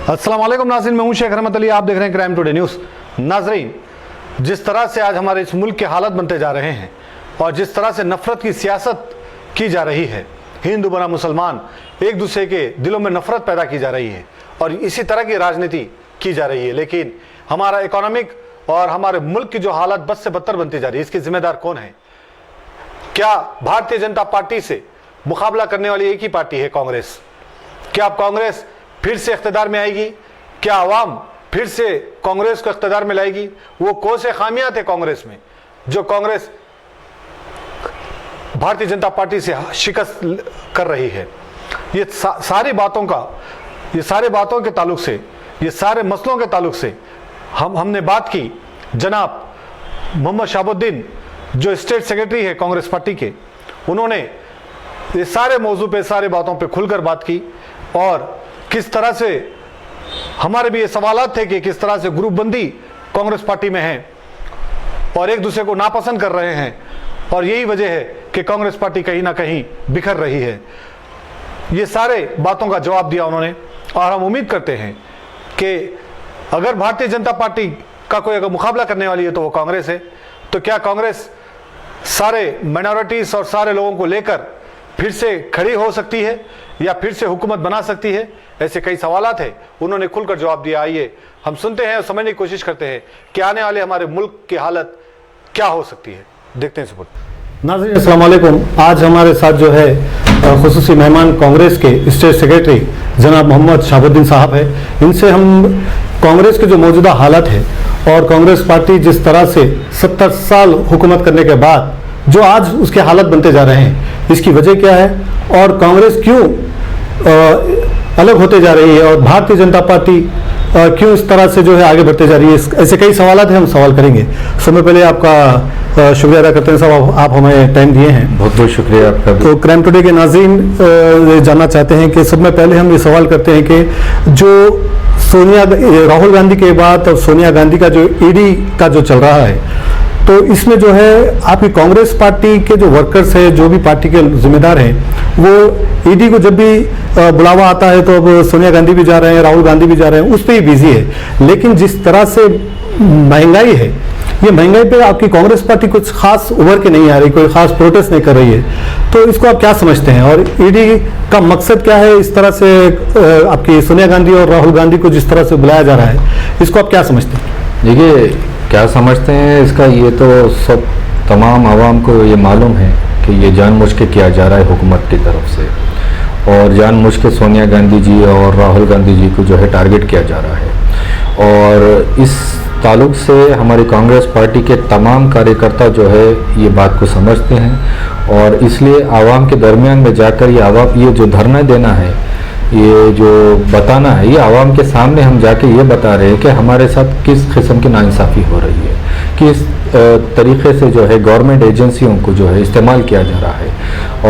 अस्सलाम वालेकुम नाज़रीन, मैं हूं शेख रहमत अली। आप देख रहे हैं क्राइम टुडे न्यूज़। नाज़रीन, जिस तरह से आज हमारे इस मुल्क के हालात बनते जा रहे हैं और जिस तरह से नफरत की सियासत की जा रही है, हिंदू बना मुसलमान एक दूसरे के दिलों में नफरत पैदा की जा रही है और इसी तरह की राजनीति की जा रही है। लेकिन हमारा इकोनॉमिक और हमारे मुल्क की जो हालत बद से बदतर बनती जा रही है, इसके जिम्मेदार कौन है? क्या भारतीय जनता पार्टी से मुकाबला करने वाली एक ही पार्टी है, कांग्रेस? क्या अब कांग्रेस फिर से इख्तिदार में आएगी? क्या आवाम फिर से कांग्रेस को इख्तिदार में लाएगी? वो कौन से खामियां थे कांग्रेस में जो कांग्रेस भारतीय जनता पार्टी से शिकस्त कर रही है? ये सारी बातों के ताल्लुक से, ये सारे मसलों के ताल्लुक से हमने बात की जनाब मोहम्मद शहाबुद्दीन, जो स्टेट सेक्रेटरी है कांग्रेस पार्टी के। उन्होंने ये सारे मौजू पे, सारे बातों पे खुलकर बात की और किस तरह से हमारे भी ये सवालात थे कि किस तरह से ग्रुपबंदी कांग्रेस पार्टी में है और एक दूसरे को नापसंद कर रहे हैं और यही वजह है कि कांग्रेस पार्टी कहीं ना कहीं बिखर रही है। ये सारे बातों का जवाब दिया उन्होंने और हम उम्मीद करते हैं कि अगर भारतीय जनता पार्टी का कोई अगर मुकाबला करने वाली है तो वो कांग्रेस है। तो क्या कांग्रेस सारे माइनॉरिटीज और सारे लोगों को लेकर फिर से खड़ी हो सकती है या फिर से हुकूमत बना सकती है? ऐसे कई सवालात हैं, उन्होंने खुलकर जवाब दिया। आइए हम सुनते हैं और समझने की कोशिश करते हैं कि आने वाले हमारे मुल्क की हालत क्या हो सकती है। देखते हैं सपोर्ट। नाज़रीन अस्सलाम वालेकुम। आज हमारे साथ जो है खुसूसी मेहमान कांग्रेस के स्टेट सेक्रेटरी जनाब मोहम्मद शहाबुद्दीन साहब है। इनसे हम कांग्रेस के जो मौजूदा हालत है और कांग्रेस पार्टी जिस तरह से 70 साल हुकूमत करने के बाद जो आज उसके हालत बनते जा रहे हैं, इसकी वजह क्या है और कांग्रेस क्यों अलग होते जा रही है और भारतीय जनता पार्टी क्यों इस तरह से जो है आगे बढ़ते जा रही है, ऐसे कई सवालात हैं, हम सवाल करेंगे। सबसे पहले आपका शुक्रिया अदा करते हैं साहब, आप हमें टाइम दिए हैं। बहुत बहुत शुक्रिया आपका। तो क्राइम टुडे के नाज़रीन जानना चाहते हैं कि सब में पहले हम ये सवाल करते हैं कि जो राहुल गांधी के बाद और सोनिया गांधी का जो ईडी का जो चल रहा है, तो इसमें जो है आपकी कांग्रेस पार्टी के जो वर्कर्स हैं, जो भी पार्टी के जिम्मेदार हैं, वो ईडी को जब भी बुलावा आता है तो अब सोनिया गांधी भी जा रहे हैं, राहुल गांधी भी जा रहे हैं, उस पर ही बिजी है। लेकिन जिस तरह से महंगाई है, ये महंगाई पे आपकी कांग्रेस पार्टी कुछ खास उभर के नहीं आ रही, कोई खास प्रोटेस्ट नहीं कर रही है। तो इसको आप क्या समझते हैं और ईडी का मकसद क्या है? इस तरह से आपकी सोनिया गांधी और राहुल गांधी को जिस तरह से बुलाया जा रहा है, इसको आप क्या समझते हैं? देखिए, क्या समझते हैं इसका, ये तो सब तमाम आवाम को ये मालूम है कि ये जानबूझ के किया जा रहा है हुकूमत की तरफ से और जानबूझ के सोनिया गांधी जी और राहुल गांधी जी को जो है टारगेट किया जा रहा है। और इस ताल्लुक से हमारी कांग्रेस पार्टी के तमाम कार्यकर्ता जो है ये बात को समझते हैं और इसलिए आवाम के दरमियान में जाकर ये जो धरना देना है, ये जो बताना है, ये आवाम के सामने हम जाके ये बता रहे हैं कि हमारे साथ किस किस्म की नाइंसाफ़ी हो रही है, किस तरीके से जो है गवर्नमेंट एजेंसियों को जो है इस्तेमाल किया जा रहा है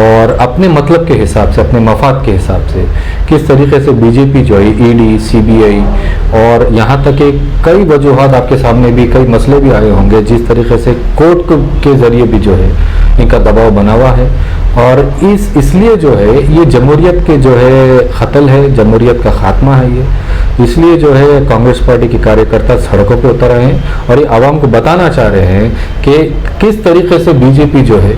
और अपने मतलब के हिसाब से, अपने मफाद के हिसाब से किस तरीके से बीजेपी जो है ईडी, सीबीआई और यहाँ तक कि कई वजूहात आपके सामने भी कई मसले भी आए होंगे, जिस तरीके से कोर्ट के ज़रिए भी जो है इनका दबाव बना हुआ है। और इसलिए जो है ये जमहूरियत के जो है ख़तल है, जमहूरियत का खात्मा है ये। इसलिए जो है कांग्रेस पार्टी के कार्यकर्ता सड़कों पे उतर आए हैं और ये आवाम को बताना चाह रहे हैं कि किस तरीके से बीजेपी जो है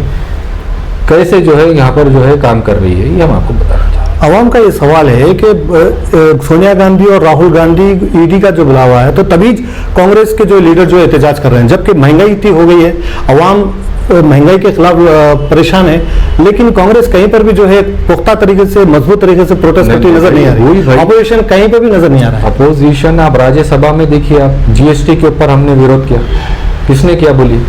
कैसे जो है यहाँ पर जो है काम कर रही है, ये हम आपको बताना चाहते हैं। आवाम का ये सवाल है कि सोनिया गांधी और राहुल गांधी ईडी का जो बुलावा है, तो तभी कांग्रेस के जो लीडर जो एहतजाज कर रहे हैं, जबकि महंगाई इतनी हो गई है, आवाम महंगाई के खिलाफ परेशान है, लेकिन कांग्रेस कहीं पर भी जो है पुख्ता तरीके से, मजबूत तरीके से प्रोटेस्ट करती नजर नहीं आ रही। अपोजिशन कहीं पर भी नजर नहीं आ रहा है। अपोजिशन आप राज्यसभा में देखिए, आप जीएसटी के ऊपर हमने विरोध किया, किसने किया बोलिए?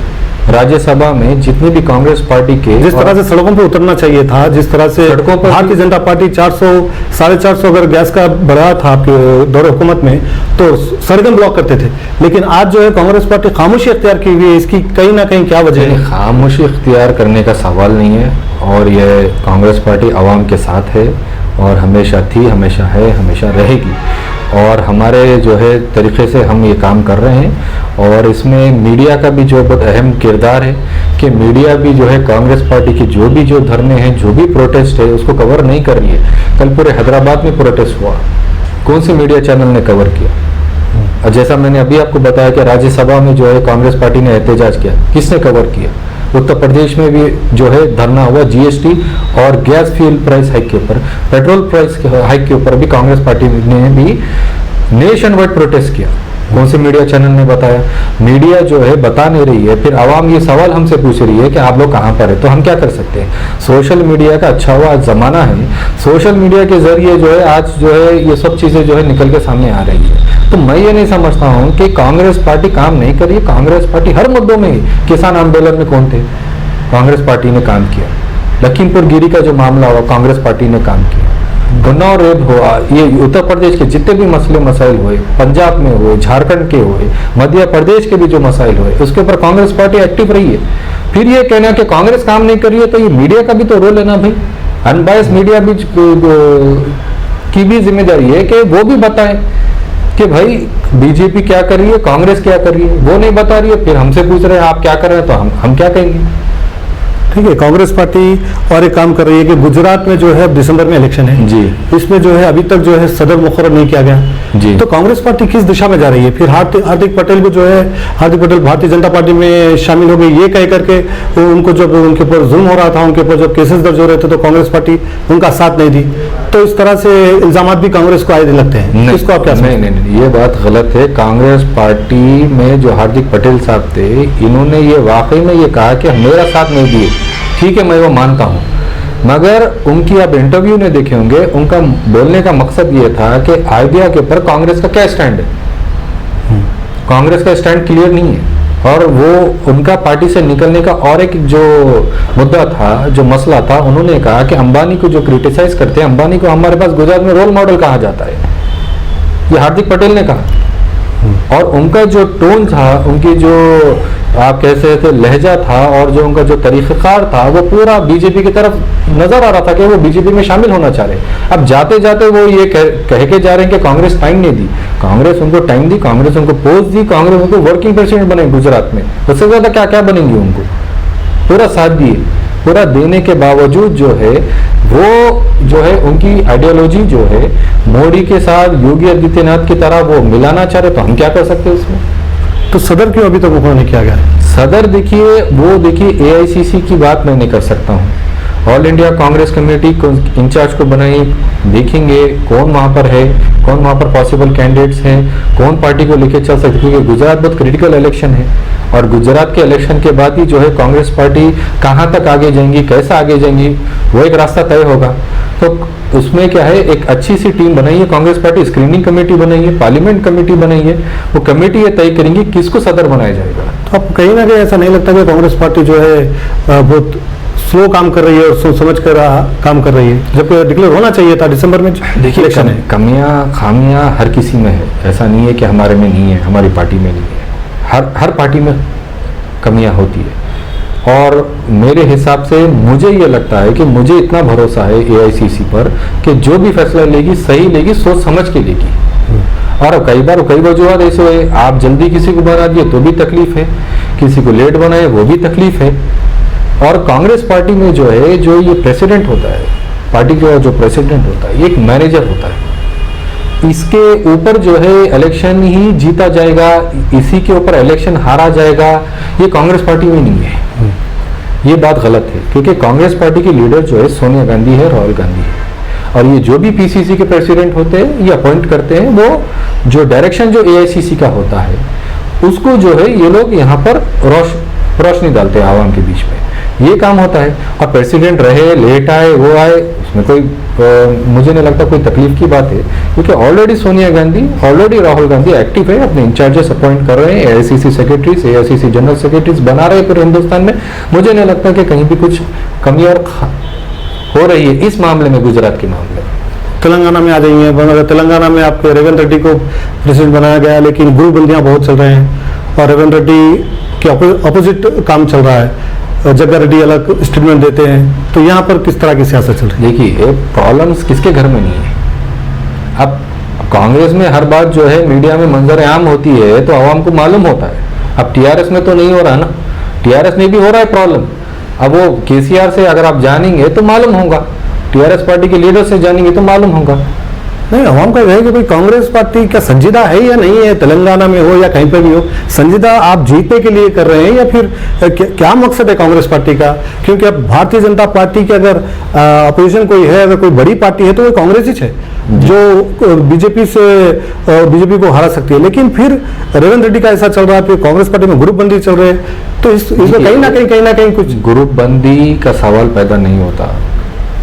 राज्यसभा में जितने भी कांग्रेस पार्टी के, जिस तरह से सड़कों पर उतरना चाहिए था, जिस तरह से सड़कों पर भारतीय जनता पार्टी 400-450 अगर गैस का बढ़ा था आपके दौर हुकूमत में, तो सड़कें ब्लॉक करते थे। लेकिन आज जो है कांग्रेस पार्टी खामोशी इख्तियार की हुई है, इसकी कहीं ना कहीं क्या वजह है? खामोशी इख्तियार करने का सवाल नहीं है और यह कांग्रेस पार्टी आवाम के साथ है और हमेशा थी, हमेशा है, हमेशा रहेगी। और हमारे जो है तरीके से हम ये काम कर रहे हैं और इसमें मीडिया का भी जो बहुत अहम किरदार है कि मीडिया भी जो है कांग्रेस पार्टी की जो धरने हैं, जो भी प्रोटेस्ट है, उसको कवर नहीं कर रही है। कल पूरे हैदराबाद में प्रोटेस्ट हुआ, कौन से मीडिया चैनल ने कवर किया? और जैसा मैंने अभी आपको बताया कि राज्यसभा में जो है कांग्रेस पार्टी ने एहतजाज किया, किसने कवर किया? उत्तर प्रदेश में भी जो है धरना हुआ जीएसटी और गैस फ्यूल प्राइस हाइक के ऊपर, पेट्रोल प्राइस हाइक के ऊपर भी कांग्रेस पार्टी ने भी नेशन वाइड प्रोटेस्ट किया। कौन से मीडिया चैनल ने बताया? मीडिया जो है बता नहीं रही है, फिर आवाम ये सवाल हमसे पूछ रही है कि आप लोग कहाँ पर है, तो हम क्या कर सकते हैं? सोशल मीडिया का अच्छा हुआ आज जमाना है, सोशल मीडिया के जरिए जो है आज जो है ये सब चीजें जो है निकल के सामने आ रही है। तो मैं ये नहीं समझता हूँ कि कांग्रेस पार्टी काम नहीं कर रही है। कांग्रेस पार्टी हर मुद्दों में, किसान आंदोलन में कौन थे? कांग्रेस पार्टी ने काम किया। लखीमपुर गिरी का जो मामला हुआ, कांग्रेस पार्टी ने काम किया। उन्नाव रेप हुआ, ये उत्तर प्रदेश के जितने भी मसले मसाइल हुए, पंजाब में हुए, झारखंड के हुए, मध्य प्रदेश के भी जो मसाइल हुए, उसके ऊपर कांग्रेस पार्टी एक्टिव रही है। फिर ये कहना कि कांग्रेस काम नहीं कर रही है, तो ये मीडिया का भी तो रोल है ना भाई। अनबायस मीडिया भी की भी जिम्मेदारी है कि वो भी बताएं कि भाई बीजेपी क्या कर रही है, कांग्रेस क्या कर रही है। वो नहीं बता रही है, फिर हमसे पूछ रहे हैं आप क्या कर रहे हैं, तो हम क्या कहेंगे? ठीक है, कांग्रेस पार्टी और एक काम कर रही है कि गुजरात में जो है अब दिसंबर में इलेक्शन है जी, इसमें जो है अभी तक जो है सदर मुकर्रर नहीं किया गया जी। तो कांग्रेस पार्टी किस दिशा में जा रही है? फिर हार्दिक पटेल को जो है, हार्दिक पटेल भारतीय जनता पार्टी में शामिल हो गई, ये कह करके उनको जब उनके ऊपर जुल्म हो रहा था, उनके ऊपर जब केसेस दर्ज हो रहे थे तो कांग्रेस पार्टी उनका साथ नहीं दी। तो इस तरह से इल्जाम भी कांग्रेस को आए दिन लगते हैं। इसको आप क्या समझते हैं? नहीं, ये बात गलत है। कांग्रेस पार्टी में जो हार्दिक पटेल साहब थे, इन्होंने ये वाकई में ये कहा कि मेरा साथ नहीं दिए, ठीक है, मैं वो मानता हूं, मगर उनकी आप इंटरव्यू ने देखे होंगे, उनका बोलने का मकसद ये था कि आइडिया के ऊपर कांग्रेस का क्या स्टैंड है। कांग्रेस का स्टैंड क्लियर नहीं है, और वो उनका पार्टी से निकलने का और एक जो मुद्दा था, जो मसला था, उन्होंने कहा कि अंबानी को जो क्रिटिसाइज करते हैं, अंबानी को हमारे पास गुजरात में रोल मॉडल कहा जाता है, ये हार्दिक पटेल ने कहा। और उनका जो टोन था, उनकी जो आप कह सकते थे लहजा था, और जो उनका जो तरीक़ाकार था, वो पूरा बीजेपी की तरफ नजर आ रहा था कि वो बीजेपी में शामिल होना चाह रहे। अब जाते जाते वो ये कह के जा रहे हैं कि कांग्रेस टाइम नहीं दी। कांग्रेस उनको टाइम दी, कांग्रेस उनको पोस्ट दी, कांग्रेस उनको वर्किंग प्रेसिडेंट बने गुजरात में। उससे ज्यादा क्या क्या बनेंगे? उनको पूरा साथ दिए। पूरा देने के बावजूद जो है वो जो है उनकी आइडियोलॉजी जो है मोदी के साथ योगी आदित्यनाथ की तरह वो मिलाना चाह रहे, तो हम क्या कर सकते हैं इसमें? तो सदर क्यों अभी तक मुकर्रर नहीं किया गया? सदर देखिए, वो देखिए एआईसीसी की बात मैं नहीं कर सकता हूँ। All India Congress committee in charge को बनाई, देखेंगे कौन वहाँ पर है, कौन वहाँ पर पॉसिबल कैंडिडेट्स हैं, कौन पार्टी को लेके चल सकते, क्योंकि गुजरात बहुत क्रिटिकल इलेक्शन है, और गुजरात के इलेक्शन के बाद ही जो है कांग्रेस पार्टी कहाँ तक आगे जाएंगी, कैसा आगे जाएंगी, वो एक रास्ता तय होगा। तो उसमें क्या है, एक अच्छी सी टीम बनाई है कांग्रेस पार्टी, स्क्रीनिंग कमेटी बनाई है, पार्लियामेंट कमेटी बनाई है, वो कमेटी ये तय करेंगी किसको सदर बनाया जाएगा। तो अब कहीं ना कहीं ऐसा नहीं लगता कि कांग्रेस पार्टी जो है बहुत स्लो काम कर रही है और सोच समझ कर काम कर रही है, जबकि डिक्लेयर होना चाहिए था दिसंबर में? देखिए, इलेक्शन है, कमियां खामियां हर किसी में है, ऐसा नहीं है कि हमारे में नहीं है, हमारी पार्टी में नहीं है, हर पार्टी में कमियां होती है। और मेरे हिसाब से मुझे ये लगता है कि मुझे इतना भरोसा है एआईसीसी पर कि जो भी फैसला लेगी सही लेगी, सोच समझ के लेगी। और कई वजूहत ऐसे हुए, आप जल्दी किसी को बना दिए तो भी तकलीफ है, किसी को लेट बनाए वो भी तकलीफ है। और कांग्रेस पार्टी में जो है, जो ये प्रेसिडेंट होता है, पार्टी का जो प्रेसिडेंट होता है, ये एक मैनेजर होता है, इसके ऊपर जो है इलेक्शन ही जीता जाएगा, इसी के ऊपर इलेक्शन हारा जाएगा, ये कांग्रेस पार्टी में नहीं है। ये बात गलत है, क्योंकि कांग्रेस पार्टी की लीडर जो है सोनिया गांधी है, राहुल गांधी है, और ये जो भी पीसीसी के प्रेसिडेंट होते हैं, ये अपॉइंट करते हैं, वो जो डायरेक्शन जो एआईसीसी का होता है उसको जो है ये लोग यहाँ पर रोशनी डालते हैं आवाम के बीच में, ये काम होता है। और प्रेसिडेंट रहे, लेट आए, वो आए, उसमें कोई मुझे नहीं लगता कोई तकलीफ की बात है, क्योंकि already Sonia Gandhi, already Rahul Gandhi active है, अपने इंचार्जेस अपॉइंट कर रहे हैं, AICC secretaries, AICC general secretaries बना रहे हैं पूरे हिंदुस्तान में। मुझे नहीं लगता कि कहीं भी कुछ कमी और हो रही है इस मामले में, गुजरात के मामले में। तेलंगाना में आ जाइए, तेलंगाना में आपके रेवंत रेड्डी को प्रेसिडेंट बनाया गया, लेकिन गुरुबंदियां बहुत चल रहे हैं और रेवंत रेड्डी के अपोजिट काम चल रहा है, जग्गा रेड्डी अलग स्टेटमेंट देते हैं। तो यहाँ पर किस तरह की सियासत चल रही है? देखिए, प्रॉब्लम्स किसके घर में नहीं है। अब कांग्रेस में हर बात जो है मीडिया में मंजर आम होती है तो आवाम को मालूम होता है। अब टीआरएस में तो नहीं हो रहा ना, टीआरएस में भी हो रहा है प्रॉब्लम। अब वो केसीआर से अगर आप जानेंगे तो मालूम होगा, टीआरएस पार्टी के लीडर से जानेंगे तो मालूम होगा। नहीं, आवाम का है कि भाई कांग्रेस पार्टी क्या संजीदा है या नहीं है, तेलंगाना में हो या कहीं पर भी हो, संजीदा आप जीतने के लिए कर रहे हैं या फिर क्या मकसद है कांग्रेस पार्टी का? क्योंकि अब भारतीय जनता पार्टी की अगर अपोजिशन कोई है, अगर कोई बड़ी पार्टी है तो वो कांग्रेस ही है जो बीजेपी को हरा सकती है। लेकिन फिर रेवंत रेड्डी का ऐसा चल रहा है, फिर कांग्रेस पार्टी में ग्रुप बंदी चल रहे हैं, तो इसमें कहीं ना कहीं कुछ ग्रुप बंदी का सवाल पैदा नहीं होता।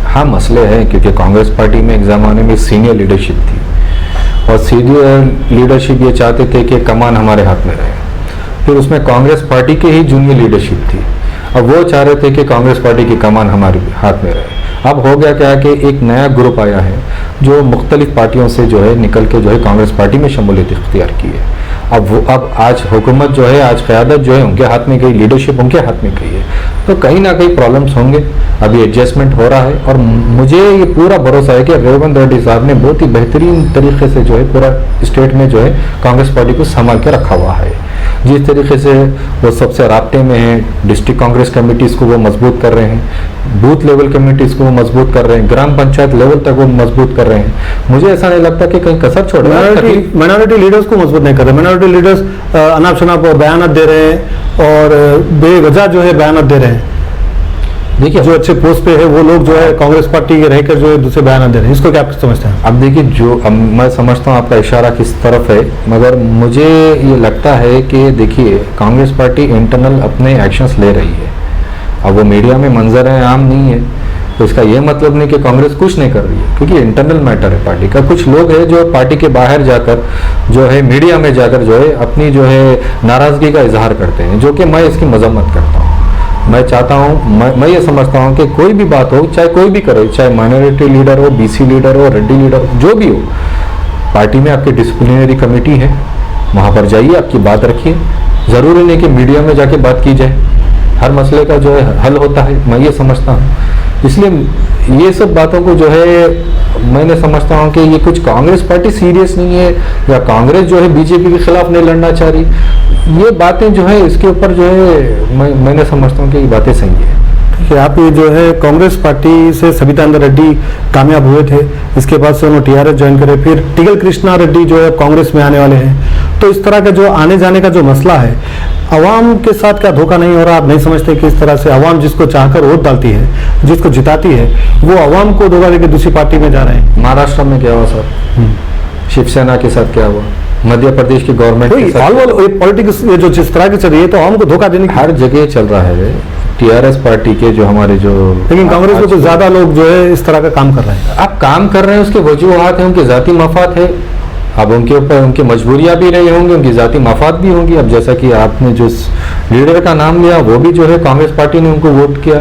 हाँ, मसले हैं क्योंकि कांग्रेस पार्टी में एक ज़माने में सीनियर लीडरशिप थी और सीनियर लीडरशिप ये चाहते थे कि कमान हमारे हाथ में रहे। फिर उसमें कांग्रेस पार्टी की ही जूनियर लीडरशिप थी, अब वो चाह रहे थे कि कांग्रेस पार्टी की कमान हमारे हाथ में रहे। अब हो गया क्या कि एक नया ग्रुप आया है जो मुख्तलिफ पार्टियों से जो है निकल के जो है कांग्रेस पार्टी में शमूलियत इख्तियार की है। अब आज हुकूमत जो है, आज क़यादत जो है उनके हाथ में गई, लीडरशिप उनके हाथ में गई है, तो कहीं ना कहीं प्रॉब्लम्स होंगे। अभी एडजस्टमेंट हो रहा है और मुझे ये पूरा भरोसा है कि रेवंत रेड्डी साहब ने बहुत ही बेहतरीन तरीके से जो है पूरा स्टेट में जो है कांग्रेस पार्टी को संभाल के रखा हुआ है। जिस तरीके से वो सबसे राब्ते में है, डिस्ट्रिक्ट कांग्रेस कमेटीज़ को वो मजबूत कर रहे हैं, बूथ लेवल कमेटीज़ को वो मजबूत कर रहे हैं, ग्राम पंचायत लेवल तक वो मजबूत कर रहे हैं। मुझे ऐसा नहीं लगता कि कहीं कसर छोड़ रहे हैं। माइनॉरिटी लीडर्स को मजबूत नहीं कर रहे, माइनॉरिटी लीडर्स अनाप शनाप बयान दे रहे हैं और बेवजह जो है बयान दे रहे हैं। देखिए, जो अच्छे पोस्ट पे है वो लोग जो है कांग्रेस पार्टी के रहकर जो है दूसरे बयान दे रहे हैं, इसको क्या आप समझते हैं? अब देखिए, अब मैं समझता हूँ आपका इशारा किस तरफ है, मगर मुझे ये लगता है कि देखिए कांग्रेस पार्टी इंटरनल अपने एक्शंस ले रही है। अब वो मीडिया में मंजर है आम नहीं है, तो इसका ये मतलब नहीं कि कांग्रेस कुछ नहीं कर रही है, क्योंकि इंटरनल मैटर है पार्टी का। कुछ लोग हैं जो पार्टी के बाहर जाकर जो है मीडिया में जाकर जो है अपनी जो है नाराज़गी का इजहार करते हैं, जो कि मैं इसकी मजम्मत करता हूँ। मैं चाहता हूँ, मैं ये समझता हूँ कि कोई भी बात हो, चाहे कोई भी करे, चाहे माइनॉरिटी लीडर हो, बीसी लीडर हो, रेड्डी लीडर हो, जो भी हो, पार्टी में आपकी डिसिप्लिनरी कमेटी है, वहाँ पर जाइए, आपकी बात रखिए। ज़रूरी नहीं कि मीडिया में जाके बात की जाए, हर मसले का जो है हल होता है, मैं ये समझता हूँ। इसलिए ये सब बातों को जो है मैंने समझता हूँ कि ये कुछ कांग्रेस पार्टी सीरियस नहीं है या कांग्रेस जो है बीजेपी के खिलाफ नहीं लड़ना चाह रही, ये बातें जो है इसके ऊपर जो है मैंने समझता हूँ कि ये बातें सही है। कि आप ये जो है कांग्रेस पार्टी से सबिता इंद्रा रेड्डी कामयाब हुए थे, इसके बाद से उन्होंने टीआरएस ज्वाइन करे, फिर टिगल कृष्णा रेड्डी जो है कांग्रेस में आने वाले हैं, तो इस तरह का जो आने जाने का जो मसला है, अवाम के साथ क्या धोखा नहीं हो रहा? आप नहीं समझते कि इस तरह से अवाम जिसको चाहकर वोट डालती है, जिसको जिताती है, वो अवाम को धोखा देकर दूसरी पार्टी में जा रहे हैं? महाराष्ट्र में क्या हुआ सर, शिवसेना के साथ क्या हुआ, मध्य प्रदेश की गवर्नमेंट के साथ पॉलिटिक्स जो जिस तरह की चल रही है, तो अवाम को धोखा देने की हर जगह चल रहा है। टीआरएस पार्टी के जो हमारे जो, लेकिन कांग्रेस में कुछ ज्यादा लोग जो है इस तरह का काम कर रहे हैं। आप काम कर रहे हैं, उसके वजूहात हैं, उनके जाती मफाद है। अब उनके ऊपर उनकी मजबूरियां भी रही होंगी, उनकी जाती मफाद भी होंगी। अब जैसा कि आपने जो लीडर का नाम लिया, वो भी जो है कांग्रेस पार्टी ने उनको वोट किया,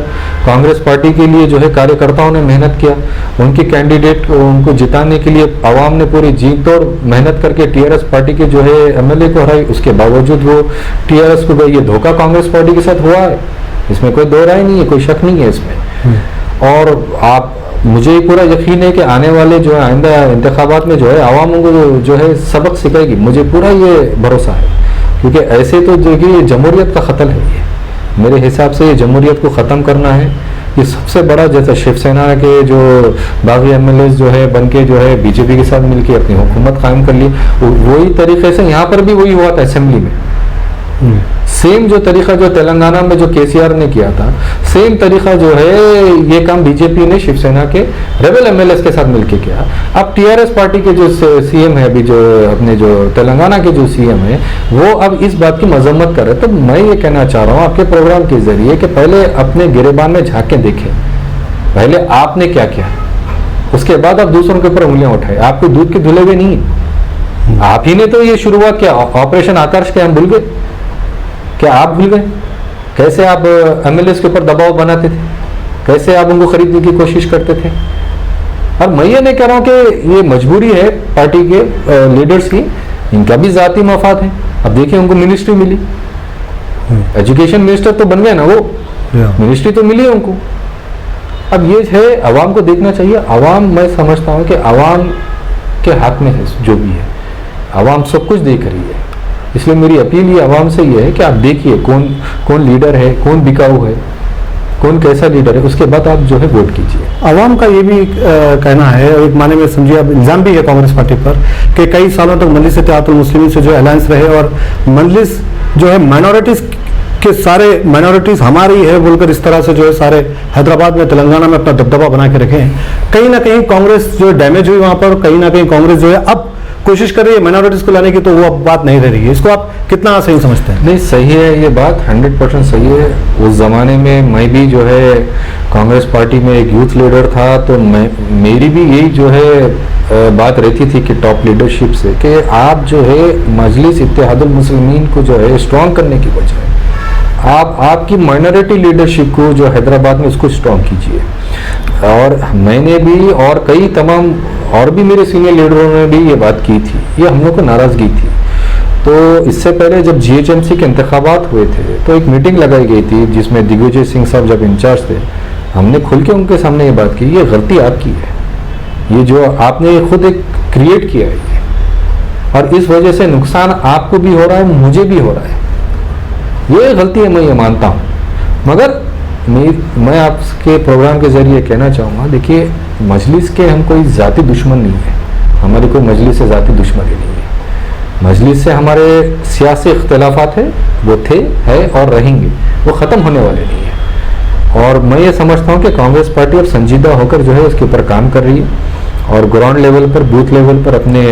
कांग्रेस पार्टी के लिए जो है कार्यकर्ताओं ने मेहनत किया, उनके कैंडिडेट को उनको जिताने के लिए आवाम ने पूरी जी तोड़ मेहनत करके टीआरएस पार्टी के जो है एमएलए को हराई। उसके बावजूद वो टीआरएस को गई, ये धोखा कांग्रेस पार्टी के साथ हुआ है, इसमें कोई दो राय नहीं है, कोई शक नहीं है इसमें। और मुझे पूरा यकीन है कि आने वाले जो है आइंदा इंतखाबात में जो है आवाम को जो है सबक सिखाएगी, मुझे पूरा ये भरोसा है। क्योंकि ऐसे तो देखिए जमहूरियत का ख़त्ल है, ये मेरे हिसाब से ये जमहूरियत को ख़त्म करना है। ये सबसे बड़ा, जैसा शिवसेना के जो बागी एमएलए जो है बन के जो है बीजेपी के साथ मिलकर अपनी हुकूमत कायम कर ली, वही तरीके से यहाँ पर भी वही हुआ था असेंबली में। सेम जो तरीका जो तेलंगाना में जो केसीआर ने किया था, सेम तरीका जो है ये काम बीजेपी ने शिवसेना के रेबल एमएलए के साथ मिलकर किया। अब टीआरएस पार्टी के जो सीएम है अभी, जो अपने जो तेलंगाना के जो सीएम है, वो अब इस बात की मजम्मत कर रहे हैं। तो मैं ये कहना चाह रहा हूँ आपके प्रोग्राम के जरिए कि पहले अपने गिरेबान में झांक के देखें, पहले आपने क्या किया, उसके बाद आप दूसरों के ऊपर उंगलियां उठाए। आपको दूध के धुले हुए नहीं, आप ही ने तो ये शुरुआत किया। ऑपरेशन आकर्ष के हम भूल गए क्या? आप भूल गए कैसे आप एमएलए के ऊपर दबाव बनाते थे, कैसे आप उनको खरीदने की कोशिश करते थे। और मैं ये नहीं कह रहा हूँ कि ये मजबूरी है पार्टी के लीडर्स की, इनका भी जाती मफाद है। अब देखिए उनको मिनिस्ट्री मिली, एजुकेशन मिनिस्टर तो बन गए ना वो, मिनिस्ट्री तो मिली है उनको। अब ये है, अवाम को देखना चाहिए। अवाम, मैं समझता हूँ कि अवाम के हाथ में है जो भी है, अवाम सब कुछ देख रही है। इसलिए मेरी अपील ये आवाम से ये है कि आप देखिए कौन कौन लीडर है, कौन बिकाऊ है, कौन कैसा लीडर है, उसके बाद आप जो है वोट कीजिए। आवाम का ये भी कहना है, एक माने में समझिए, अब इल्ज़ाम भी है कांग्रेस पार्टी पर कि कई सालों तक मजलिस इत्तेहादुल मुस्लिमीन से जो अलायंस रहे और मजलिस जो है माइनॉरिटीज़ के सारे माइनॉरिटीज़ हमारी है बोलकर इस तरह से जो है सारे हैदराबाद में तेलंगाना में अपना दबदबा बना के रखे हैं। कहीं ना कहीं कांग्रेस जो डैमेज हुई वहाँ पर, कहीं ना कहीं कांग्रेस जो है अब कोशिश कर रही है माइनॉरिटीज़ को लाने की, तो वो अब बात नहीं रह रही है। इसको आप कितना सही समझते हैं? नहीं, सही है ये बात, 100% सही है। उस ज़माने में मैं भी जो है कांग्रेस पार्टी में एक यूथ लीडर था, तो मेरी भी यही जो है बात रहती थी कि टॉप लीडरशिप से कि आप जो है मजलिस इत्तेहादुल मुस्लिमीन को जो है स्ट्रॉन्ग करने की बजाय आप आपकी माइनॉरिटी लीडरशिप को जो हैदराबाद में उसको स्ट्रॉन्ग कीजिए। और मैंने भी और कई तमाम और भी मेरे सीनियर लीडरों ने भी ये बात की थी, ये हम लोग को नाराज़गी थी। तो इससे पहले जब जीएचएमसी के इंतखाबात हुए थे तो एक मीटिंग लगाई गई थी जिसमें दिग्विजय सिंह साहब जब इंचार्ज थे, हमने खुल के उनके सामने ये बात की, ये गलती आपकी है, ये जो आपने खुद एक क्रिएट किया है और इस वजह से नुकसान आपको भी हो रहा है, मुझे भी हो रहा है, ये गलती है, मैं ये मानता हूँ। मगर मैं आपके प्रोग्राम के जरिए कहना चाहूँगा, देखिए मजलिस के हम कोई ज़ाती दुश्मन नहीं है, हमारी कोई मजलिस से ज़ाती दुश्मनी नहीं है। मजलिस से हमारे सियासी इख्तिलाफात है, वो थे, है और रहेंगे, वो ख़त्म होने वाले नहीं है। और मैं ये समझता हूँ कि कांग्रेस पार्टी अब संजीदा होकर जो है उसके ऊपर काम कर रही है और ग्राउंड लेवल पर, बूथ लेवल पर अपने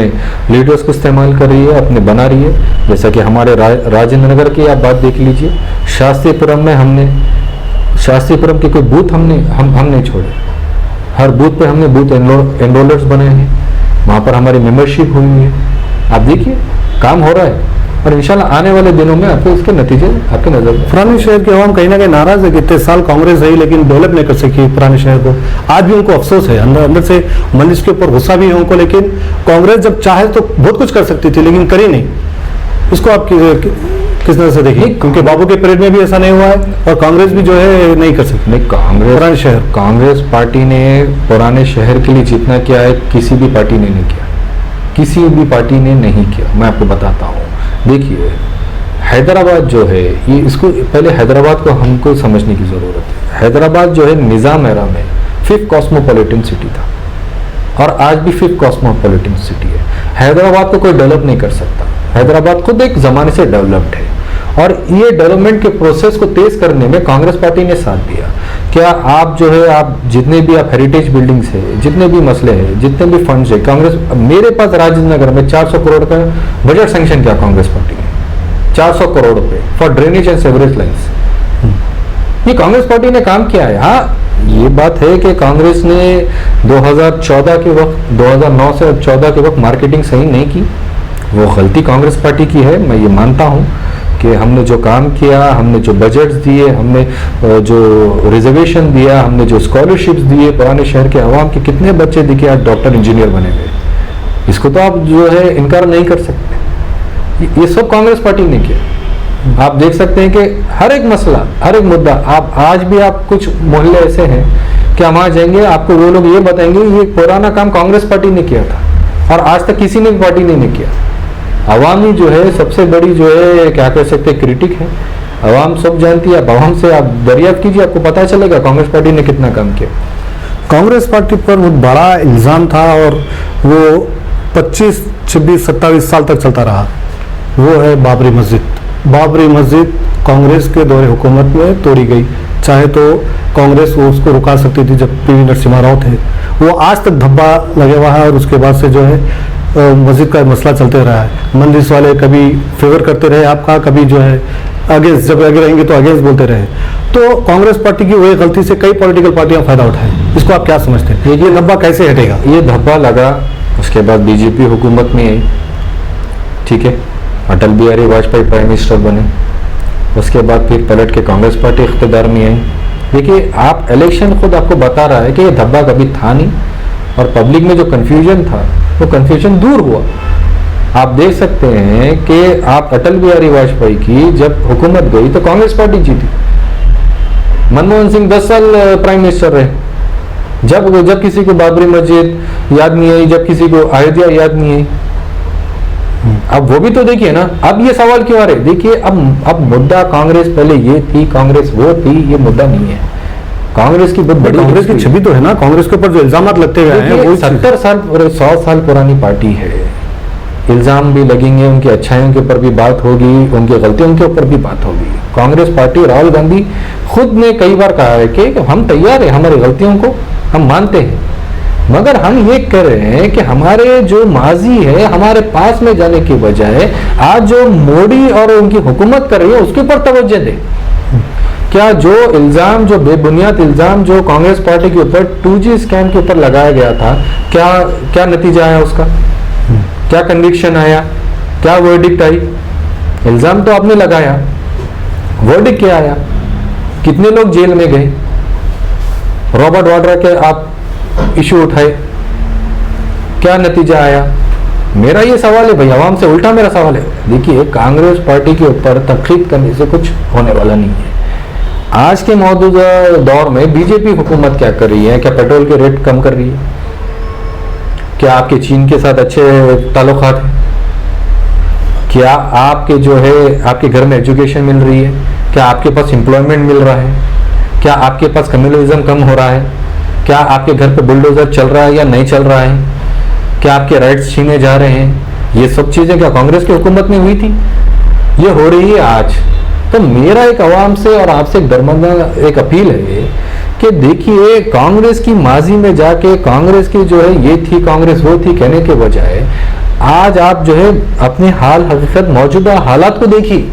लीडर्स को इस्तेमाल कर रही है, अपने बना रही है। जैसा कि हमारे राजेंद्र नगर की आप बात देख लीजिए, शास्त्रीपुरम में हमने शास्त्रीपुरम के कोई बूथ हम नहीं छोड़े, हर बूथ पे हमने बूथ एनरोलर्स बनाए हैं, वहाँ पर हमारी मेंबरशिप हुई है। आप देखिए काम हो रहा है और इंशाल्लाह आने वाले दिनों में आपको इसके नतीजे आपके नजर में। पुराने शहर की आवाम कहीं ना कहीं नाराज है कि इतने साल कांग्रेस रही लेकिन डेवलप नहीं कर सकी पुराने शहर को। आज भी उनको अफसोस है, अंदर अंदर से मजलिस के ऊपर गुस्सा भी है उनको, लेकिन कांग्रेस जब चाहे तो बहुत कुछ कर सकती थी लेकिन करी नहीं। इसको आप किस तरह से देखिए? क्योंकि बाबू के पीरियड में भी ऐसा नहीं हुआ है और कांग्रेस भी जो है नहीं कर सकती। नहीं, कांग्रेस पार्टी ने पुराने शहर के लिए जितना किया है किसी भी पार्टी ने नहीं किया, किसी भी पार्टी ने नहीं किया। मैं आपको बताता हूँ, देखिए हैदराबाद जो है, ये इसको पहले हैदराबाद को हमको समझने की ज़रूरत है। हैदराबाद जो है निज़ाम एरा में 5th कॉस्मोपॉलिटन सिटी था और आज भी 5th कॉस्मोपॉलिटन सिटी है। हैदराबाद को कोई डेवलप नहीं कर सकता, हैदराबाद खुद एक ज़माने से डेवलप्ड है और ये डेवलपमेंट के प्रोसेस को तेज़ करने में कांग्रेस पार्टी ने साथ दिया। क्या आप जो है, आप जितने भी आप हेरिटेज बिल्डिंग्स है, जितने भी मसले हैं, जितने भी फंड्स है, कांग्रेस, मेरे पास राजेंद्र नगर में 400 करोड़ का बजट सैंक्शन किया कांग्रेस पार्टी ने, 400 करोड़ रुपए for drainage and sewerage lines. ये कांग्रेस पार्टी ने काम किया है। हाँ, ये बात है कि कांग्रेस ने 2014 के वक्त, 2009 से 14 के वक्त मार्केटिंग सही नहीं की, वो गलती कांग्रेस पार्टी की है, मैं ये मानता हूँ कि हमने जो काम किया, हमने जो बजट्स दिए, हमने जो रिजर्वेशन दिया, हमने जो स्कॉलरशिप्स दिए, पुराने शहर के आवाम के कितने बच्चे दिखे आज डॉक्टर इंजीनियर बने हुए, इसको तो आप जो है इनकार नहीं कर सकते। ये सब कांग्रेस पार्टी ने किया। आप देख सकते हैं कि हर एक मसला, हर एक मुद्दा, आप आज भी आप कुछ मोहल्ले ऐसे हैं कि हम आ जाएंगे, आपको वो लोग ये बताएंगे ये पुराना काम कांग्रेस पार्टी ने किया था और आज तक किसी ने भी पार्टी ने किया। अवामी जो है सबसे बड़ी जो है क्या कह सकते हैं क्रिटिक है, अवाम सब जानती है। अब अवाम से आप दरियाफ्त कीजिए, आपको पता चलेगा कांग्रेस पार्टी ने कितना काम किया। कांग्रेस पार्टी पर बहुत बड़ा इल्ज़ाम था और वो 25, 26, 27 साल तक चलता रहा, वो है बाबरी मस्जिद। बाबरी मस्जिद कांग्रेस के दौरे हुकूमत में तोड़ी गई, चाहे तो कांग्रेस वो उसको रुका सकती थी जब पीवी नरसिम्हा राव थे, वो आज तक धब्बा लगे हुआ है और उसके बाद से जो है मस्जिद का मसला चलते रहा है। मंदिर वाले कभी फेवर करते रहे आपका, कभी जो है अगेंस्ट, जब आगे रहेंगे तो अगेंस्ट बोलते रहे। तो कांग्रेस पार्टी की वही गलती से कई पॉलिटिकल पार्टियां फायदा उठाए, इसको आप क्या समझते हैं? ये धब्बा कैसे हटेगा? ये धब्बा लगा, उसके बाद बीजेपी हुकूमत में आई, ठीक है, अटल बिहारी वाजपेयी प्राइम मिनिस्टर बने, उसके बाद फिर पलट के कांग्रेस पार्टी इख्तियार में आई। देखिए आप इलेक्शन खुद आपको बता रहा है कि ये धब्बा कभी था नहीं और पब्लिक में जो कन्फ्यूजन था वो कन्फ्यूजन दूर हुआ। आप देख सकते हैं कि आप अटल बिहारी वाजपेयी की जब हुकूमत गई तो कांग्रेस पार्टी जीती, मनमोहन सिंह 10 साल प्राइम मिनिस्टर रहे, जब किसी को बाबरी मस्जिद याद नहीं आई, जब किसी को अयोध्या याद नहीं आई। अब वो भी तो देखिए ना, अब ये सवाल क्यों आ रहे? देखिए अब मुद्दा कांग्रेस पहले ये थी, कांग्रेस वो थी, ये मुद्दा नहीं है। कांग्रेस की बहुत बड़ी कांग्रेस की history छवि तो है ना, कांग्रेस के ऊपर जो इल्जाम लगते हुए हैं देखिए, वो 70 साल और 100 साल पुरानी पार्टी है, इल्जाम भी लगेंगे, उनकी अच्छाइयों के ऊपर भी बात होगी, उनकी गलतियों के ऊपर भी बात होगी। कांग्रेस पार्टी, राहुल गांधी खुद ने कई बार कहा है कि हम तैयार हैं, हमारी गलतियों को हम मानते हैं, मगर हम ये कह रहे हैं कि हमारे जो माजी है, हमारे पास में जाने की बजाय आज जो मोदी और उनकी हुकूमत कर रही है उसके ऊपर तवज्जो दे। क्या जो इल्जाम, जो बेबुनियाद इल्जाम जो कांग्रेस पार्टी के ऊपर 2G स्कैम के ऊपर लगाया गया था, क्या नतीजा आया उसका? क्या कन्विक्शन आया? क्या वर्डिक्ट आई? इल्जाम तो आपने लगाया, वर्डिक्ट क्या आया? कितने लोग जेल में गए? रॉबर्ट वाड्रा के आप इशू उठाए, क्या नतीजा आया? मेरा ये सवाल है भाई, आवाम से उल्टा मेरा सवाल है। देखिए, कांग्रेस पार्टी के ऊपर तनकीद करने से कुछ होने वाला नहीं है। आज के मौजूदा दौर में बीजेपी हुकूमत क्या कर रही है? क्या पेट्रोल के रेट कम कर रही है? क्या आपके चीन के साथ अच्छे ताल्लुकात हैं? क्या आपके जो है आपके घर में एजुकेशन मिल रही है? क्या आपके पास एम्प्लॉयमेंट मिल रहा है? क्या आपके पास कम्युनलिज्म कम हो रहा है? क्या आपके घर पे बुलडोजर चल रहा है या नहीं चल रहा है? क्या आपके राइट्स छीने जा रहे हैं? ये सब चीजें क्या कांग्रेस की हुकूमत में हुई थी? ये हो रही है आज। तो मेरा एक आवाम से और आपसे एक दरमंदा एक अपील है कि देखिए, कांग्रेस की माजी में जाके कांग्रेस की जो है ये थी, कांग्रेस वो थी कहने के बजाय आज आप जो है अपने हाल हकीकत मौजूदा हालात को देखिए।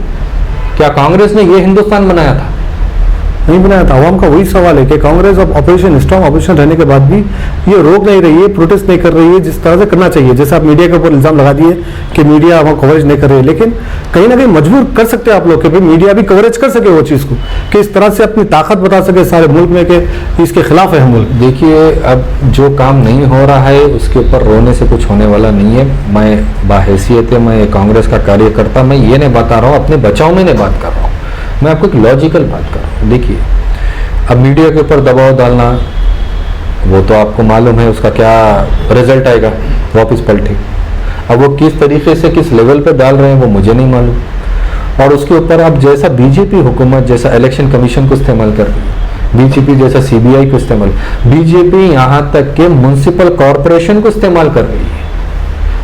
क्या कांग्रेस ने ये हिंदुस्तान बनाया था? नहीं बनाया था। आवाम का वही सवाल है कि कांग्रेस अब ऑपोजिशन, स्ट्रॉन्ग ऑपोजिशन रहने के बाद भी ये रोक नहीं रही है, प्रोटेस्ट नहीं कर रही है जिस तरह से करना चाहिए। जैसे आप मीडिया के ऊपर इल्जाम लगा दिए कि मीडिया वहाँ कवरेज नहीं कर रही है, लेकिन कहीं ना कहीं मजबूर कर सकते हैं आप लोग कि भाई मीडिया भी कवरेज कर सके वो चीज़ को, कि इस तरह से अपनी ताकत बता सके सारे मुल्क में कि इसके खिलाफ है हम मुल्क। देखिए, अब जो काम नहीं हो रहा है उसके ऊपर रोने से कुछ होने वाला नहीं है। मैं बाहैसियत मैं कांग्रेस का कार्यकर्ता मैं ये नहीं बता रहा हूँ, अपने बचाव में नहीं बात कर रहा हूँ, मैं आपको एक लॉजिकल बात कर रहा हूँ। देखिए, अब मीडिया के ऊपर दबाव डालना, वो तो आपको मालूम है उसका क्या रिजल्ट आएगा, वापस पलटे। अब वो किस तरीके से किस लेवल पे डाल रहे हैं वो मुझे नहीं मालूम। और उसके ऊपर अब जैसा बीजेपी हुकूमत जैसा इलेक्शन कमीशन को इस्तेमाल कर रही है, बीजेपी जैसा सीबीआई को इस्तेमाल, बीजेपी यहाँ तक के म्युनिसिपल कॉरपोरेशन को इस्तेमाल कर रही है।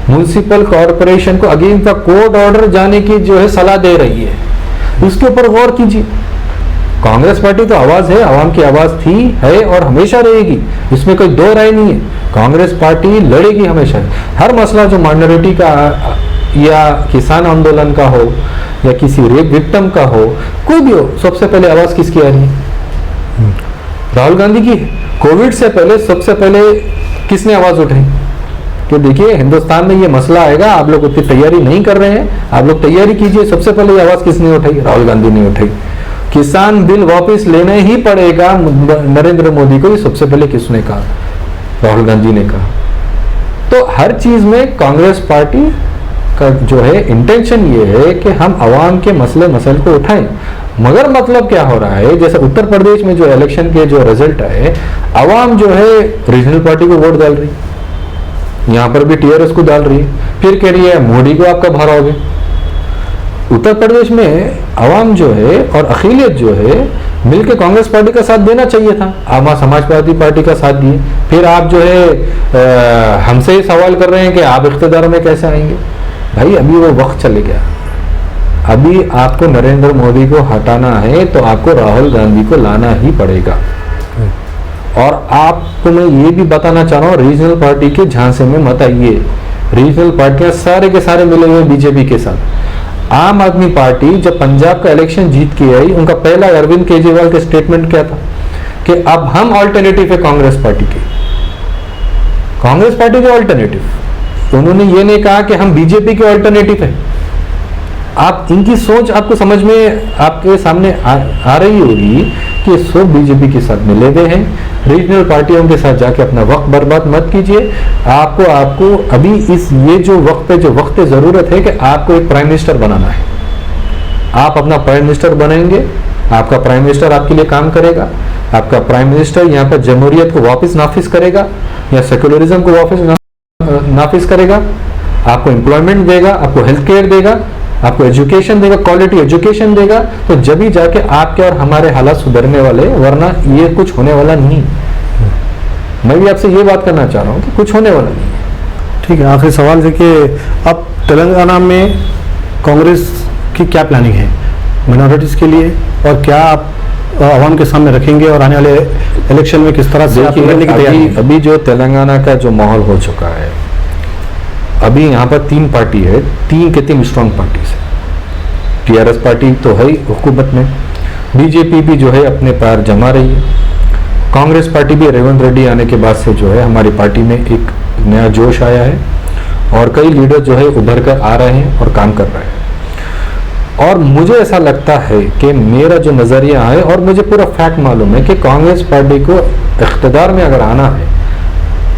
म्युनिसिपल कॉरपोरेशन को अगेंस्ट द कोर्ट ऑर्डर जाने की जो है सलाह दे रही है। उसके ऊपर गौर कीजिए। कांग्रेस पार्टी तो आवाज है, आवाम की आवाज थी, है और हमेशा रहेगी, इसमें कोई दो राय नहीं है। कांग्रेस पार्टी लड़ेगी हमेशा। हर मसला जो माइनॉरिटी का या किसान आंदोलन का हो या किसी रेप विक्टिम का हो, कोई भी हो, सबसे पहले आवाज किसकी आ रही है? राहुल गांधी की। कोविड से पहले सबसे पहले किसने आवाज उठाई कि देखिए हिंदुस्तान में ये मसला आएगा, आप लोग उतनी तैयारी नहीं कर रहे हैं, आप लोग तैयारी कीजिए। सबसे पहले आवाज किसने उठाई? राहुल गांधी ने उठाई। किसान बिल वापस लेना ही पड़ेगा नरेंद्र मोदी को, ये सबसे पहले किसने कहा? राहुल गांधी ने कहा। तो हर चीज में कांग्रेस पार्टी का जो है इंटेंशन ये है कि हम आवाम के मसले मसल को उठाएं। मगर मतलब क्या हो रहा है, जैसे उत्तर प्रदेश में जो इलेक्शन के जो रिजल्ट आए, आवाम जो है रीजनल पार्टी को वोट डाल रही, यहाँ पर भी टीआरएस को डाल रही है, फिर कह रही है मोदी को आप कब हराओगे। उत्तर प्रदेश में आवाम जो है और अखिलियत जो है मिलकर कांग्रेस पार्टी का साथ देना चाहिए था, आप समाजवादी पार्टी का साथ दिए। फिर आप जो है हमसे ही सवाल कर रहे हैं कि आप इख्तियार में कैसे आएंगे। भाई अभी वो वक्त चले गया, अभी आपको नरेंद्र मोदी को हटाना है तो आपको राहुल गांधी को लाना ही पड़ेगा। और आपको मैं ये भी बताना चाह रहा हूँ, रीजनल पार्टी के झांसे में मत आइए। रीजनल पार्टियां सारे के सारे मिले हुए बीजेपी के साथ। आम आदमी पार्टी जब पंजाब का इलेक्शन जीत के आई, उनका पहला अरविंद केजरीवाल का स्टेटमेंट क्या था कि अब हम ऑल्टरनेटिव है कांग्रेस पार्टी के, कांग्रेस पार्टी के ऑल्टरनेटिव। उन्होंने ये नहीं कहा कि हम बीजेपी के ऑल्टरनेटिव है। आप इनकी सोच आपको समझ में आपके सामने आ रही होगी कि सब बीजेपी के साथ मिले हुए हैं। रीजनल पार्टियों के साथ जाके अपना वक्त बर्बाद मत कीजिए। आपको अभी इस ये जो वक्त पे जो वक्त ज़रूरत है कि आपको एक प्राइम मिनिस्टर बनाना है। आप अपना प्राइम मिनिस्टर बनेंगे, आपका प्राइम मिनिस्टर आपके लिए काम करेगा, आपका प्राइम मिनिस्टर यहाँ पर जमहूरियत को वापस नाफिज करेगा या सेकुलरिज्म को वापस नाफिज करेगा, आपको एम्प्लॉयमेंट देगा, आपको हेल्थ केयर देगा, आपको एजुकेशन देगा, क्वालिटी एजुकेशन देगा, तो जब ही जाके आपके और हमारे हालात सुधरने वाले, वरना ये कुछ होने वाला नहीं। मैं भी आपसे ये बात करना चाह रहा हूँ कि कुछ होने वाला नहीं है। ठीक है, आखिरी सवाल है कि अब तेलंगाना में कांग्रेस की क्या प्लानिंग है मिनॉरिटीज़ के लिए, और क्या आप आवाम के सामने रखेंगे, और आने वाले इलेक्शन में किस तरह से आप लड़ने की तैयारी है? अभी जो तेलंगाना का जो माहौल हो चुका है, अभी यहाँ पर 3 पार्टी है, 3 के 3 स्ट्रांग पार्टी है। टीआरएस पार्टी तो है ही हुकूमत में, बीजेपी भी जो है अपने पैर जमा रही है, कांग्रेस पार्टी भी रेवंत रेड्डी आने के बाद से जो है हमारी पार्टी में एक नया जोश आया है, और कई लीडर जो है उभर कर आ रहे हैं और काम कर रहे हैं। और मुझे ऐसा लगता है कि मेरा जो नज़रिया है, और मुझे पूरा फैक्ट मालूम है कि कांग्रेस पार्टी को इख्तिदार में अगर आना है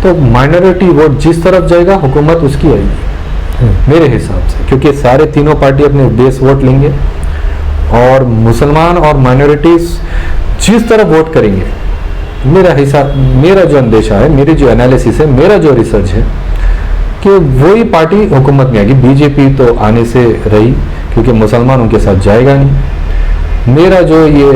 तो माइनॉरिटी वोट जिस तरफ जाएगा हुकूमत उसकी आएगी मेरे हिसाब से, क्योंकि सारे तीनों पार्टी अपने बेस वोट लेंगे, और मुसलमान और माइनॉरिटीज जिस तरफ वोट करेंगे, मेरा हिसाब, मेरा जो अंदेशा है, मेरी जो एनालिसिस है, मेरा जो रिसर्च है कि वही पार्टी हुकूमत में आएगी। बीजेपी तो आने से रही क्योंकि मुसलमान उनके साथ जाएगा नहीं। मेरा जो ये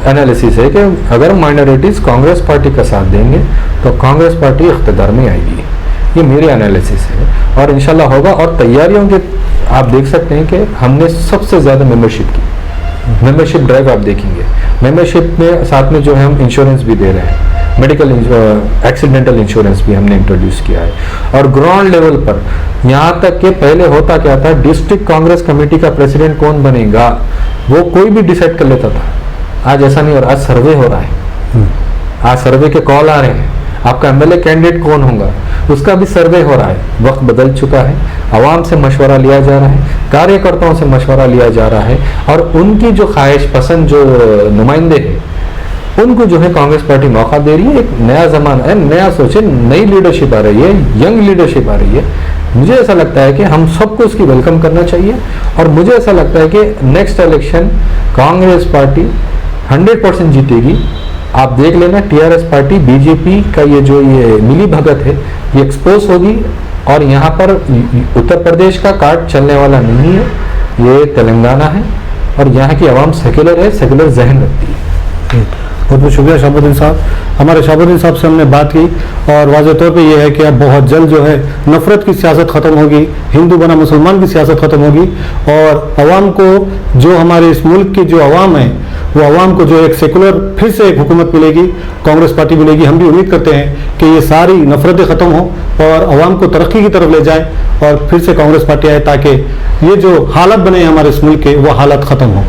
एनालिसिस है कि अगर माइनॉरिटीज कांग्रेस पार्टी का साथ देंगे तो कांग्रेस पार्टी इख्तिदार में आएगी, ये मेरी एनालिसिस है, और इंशाल्लाह होगा। और तैयारियों के आप देख सकते हैं कि हमने सबसे ज़्यादा मेंबरशिप की, मेंबरशिप ड्राइव आप देखेंगे, मेंबरशिप में साथ में जो है हम इंश्योरेंस भी दे रहे हैं, मेडिकल एक्सीडेंटल इंश्योरेंस भी हमने इंट्रोड्यूस किया है। और ग्राउंड लेवल पर यहाँ तक कि पहले होता क्या था, डिस्ट्रिक्ट कांग्रेस कमेटी का प्रेसिडेंट कौन बनेगा वो कोई भी डिसाइड कर लेता था, आज ऐसा नहीं हो रहा, आज सर्वे हो रहा है, आज सर्वे के कॉल आ रहे हैं, आपका एमएलए कैंडिडेट कौन होगा उसका भी सर्वे हो रहा है। वक्त बदल चुका है, आवाम से मशवरा लिया जा रहा है, कार्यकर्ताओं से मशवरा लिया जा रहा है, और उनकी जो ख्वाहिश पसंद जो नुमाइंदे हैं उनको जो है कांग्रेस पार्टी मौका दे रही है। एक नया जमाना है, नया सोचे, नई लीडरशिप आ रही है, यंग लीडरशिप आ रही है। मुझे ऐसा लगता है कि हम सबको इसकी वेलकम करना चाहिए, और मुझे ऐसा लगता है कि नेक्स्ट इलेक्शन कांग्रेस पार्टी 100% जीतेगी। आप देख लेना, टीआरएस पार्टी बीजेपी का ये जो ये मिली भगत है ये एक्सपोज होगी, और यहाँ पर उत्तर प्रदेश का कार्ड चलने वाला नहीं है, ये तेलंगाना है, और यहाँ की आवाम सेक्युलर है, सेक्युलर जहन रखती है। बहुत बहुत शुक्रिया शहाबुद्दीन साहब। हमारे शहाबुद्दीन साहब से हमने बात की, और वाज़ेह तौर पे ये है कि अब बहुत जल्द जो है नफरत की सियासत ख़त्म होगी, हिंदू बना मुसलमान की सियासत ख़त्म होगी, और आवाम को, जो हमारे इस मुल्क की जो आवाम है, वो आवाम को जो एक सेकुलर फिर से एक हुकूमत मिलेगी, कांग्रेस पार्टी मिलेगी। हम भी उम्मीद करते हैं कि ये सारी नफरतें ख़त्म हों और आवाम को तरक्की की तरफ ले जाएँ, और फिर से कांग्रेस पार्टी आए, ताकि ये जो हालत बने हैं हमारे इस मुल्क के, वो हालत ख़त्म हो।